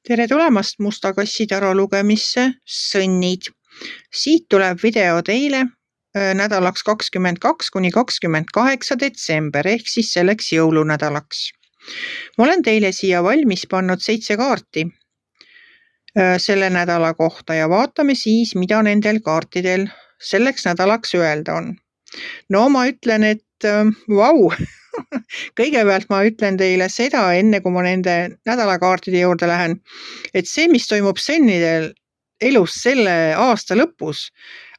Tere tulemast Musta kassi taro lugemisse Sõnnid. Siit tuleb video teile nädalaks 22 kuni 28 detsember ehk siis selleks jõulunädalaks. Ma olen teile siia valmis pannud 7 kaarti selle nädala kohta ja vaatame siis, mida nendel kaartidel selleks nädalaks öelda on. No ma ütlen, et vau! Kõigepealt ma ütlen teile seda, enne kui ma nende nädalakaartide juurde lähen, et see, mis toimub Sõnnidel elus selle aasta lõpus,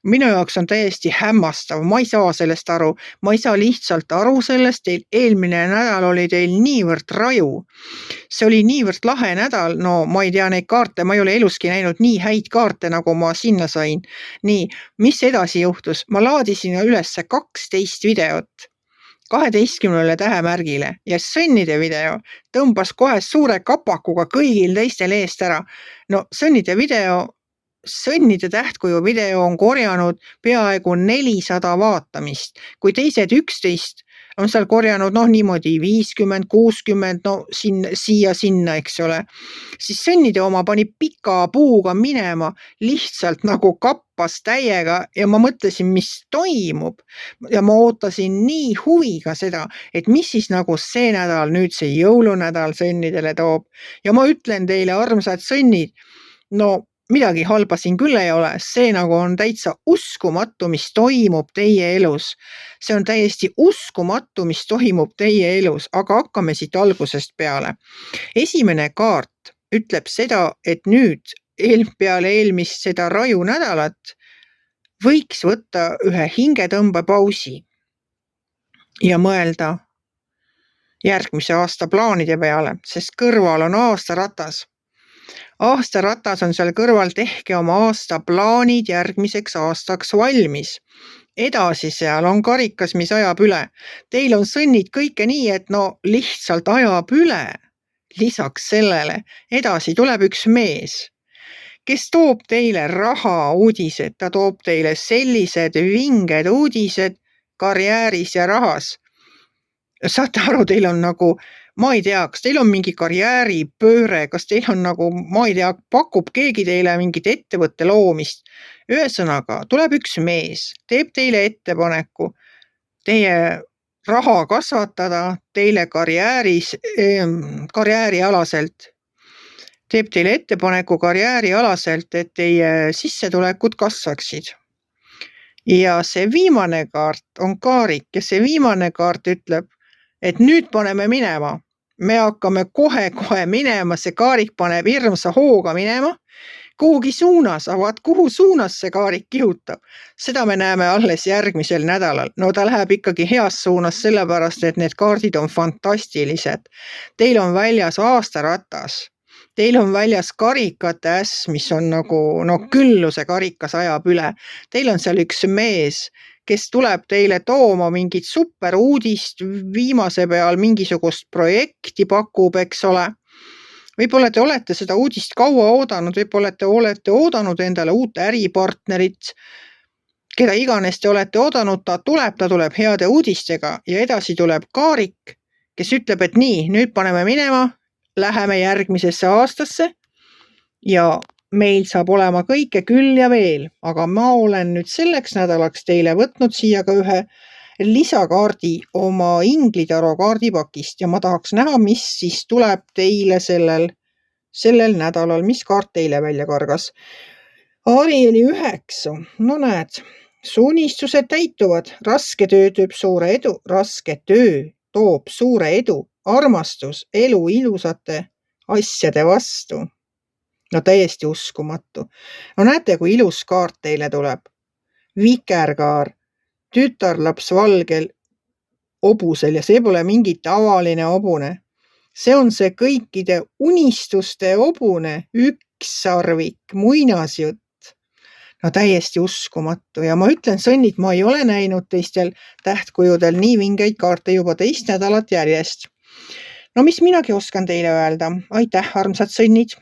minu jaoks on täiesti hämmastav. Ma ei saa sellest aru. Ma ei saa lihtsalt aru sellest, eelmine nädal oli teil niivõrd raju. See oli niivõrd lahe nädal. No ma ei tea neid kaarte, ma ei ole eluski näinud nii häid kaarte, nagu ma sinna sain. Nii, mis edasi juhtus? Ma laadisin üles 12 videot. 12 tähemärgile ja Sõnnide video tõmbas kohe suure kapakuga kõigil teistel eest ära. No Sõnnide tähtkuju video on korjanud peaaegu 400 vaatamist, kui teised 11 on seal korjanud niimoodi 50, 60, siia sinna, eks ole. Siis Sõnnide oma pani pika puuga minema lihtsalt nagu kappas täiega ja ma mõtlesin, mis toimub. Ja ma ootasin nii huviga seda, et mis siis nagu see nädal, nüüd see jõulunädal Sõnnidele toob. Ja ma ütlen teile, armsad Sõnnid, midagi halba siin küll ei ole, see nagu on täitsa uskumatu, mis toimub teie elus. See on täiesti uskumatu, mis toimub teie elus, aga hakkame siit algusest peale. Esimene kaart ütleb seda, et nüüd peale eelmist seda raju nädalat võiks võtta ühe hingetõmbepausi ja mõelda järgmise aasta plaanide peale, sest kõrval on aastaratas. Aastaratas on seal kõrval, tehke oma aastaplaanid järgmiseks aastaks valmis. Edasi seal on karikas, mis ajab üle. Teil on Sõnnid kõike nii, et lihtsalt ajab üle. Lisaks sellele edasi tuleb üks mees, kes toob teile raha uudised. Ta toob teile sellised vinged uudised karjääris ja rahas. Saate aru, teil on nagu, ma ei tea, kas teil on mingi karjääripööre, kas teil on nagu, ma ei tea, pakub keegi teile mingit ettevõtte loomist. Ühesõnaga, tuleb üks mees, teeb teile ettepaneku, teie raha kasvatada teile karjäärialaselt. Teeb teile ettepaneku karjäärialaselt, et teie sissetulekud kasvaksid. Ja see viimane kaart on kaarik ja see viimane kaart ütleb, et nüüd paneme minema. Me hakkame kohe minema, see kaarik paneb hirmsa hooga minema, kuhugi suunas, aga kuhu suunas see kaarik kihutab. Seda me näeme alles järgmisel nädalal. No ta läheb ikkagi heas suunas sellepärast, et need kaardid on fantastilised. Teil on väljas aastaratas. Teil on väljas karikate äss, mis on nagu, külluse karikas ajab üle. Teil on seal üks mees, kes tuleb teile tooma mingit super uudist, viimase peal mingisugust projekti pakub, eks ole. Võib-olla te olete seda uudist kaua oodanud, võib-olla te olete oodanud endale uut äripartnerit, keda iganes te olete oodanud, ta tuleb heade uudistega ja edasi tuleb kaarik, kes ütleb, et nii, nüüd paneme minema, läheme järgmisesse aastasse ja meil saab olema kõike küll ja veel, aga ma olen nüüd selleks nädalaks teile võtnud siia ka ühe lisakaardi oma Inglitaro kaardipakist ja ma tahaks näha, mis siis tuleb teile sellel nädalal, mis kaart teile välja kargas. Arieli 9, näed, su unistused täituvad, raske töö toob suure edu, armastus elu ilusate asjade vastu. Täiesti uskumatu. Näete, kui ilus kaart teile tuleb. Vikerkaar, tütarlaps valgel hobusel ja see pole mingi tavaline hobune. See on see kõikide unistuste hobune, ükssarvik, muinasjutt. Täiesti uskumatu ja ma ütlen, Sõnnid, ma ei ole näinud teistel tähtkujudel nii vingeid kaarte juba teist nädalat järjest. Mis minagi oskan teile öelda? Aitäh, armsad Sõnnid!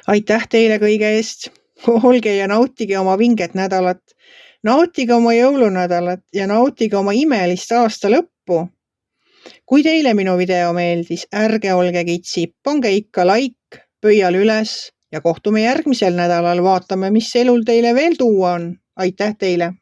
Aitäh teile kõige eest. Olge ja nautige oma vinget nädalat. Nautige oma jõulunädalat ja nautige oma imelist aasta lõppu. Kui teile minu video meeldis, ärge olge kitsi, pange ikka like, pöial üles ja kohtume järgmisel nädalal, vaatame, mis elul teile veel tuua on. Aitäh teile!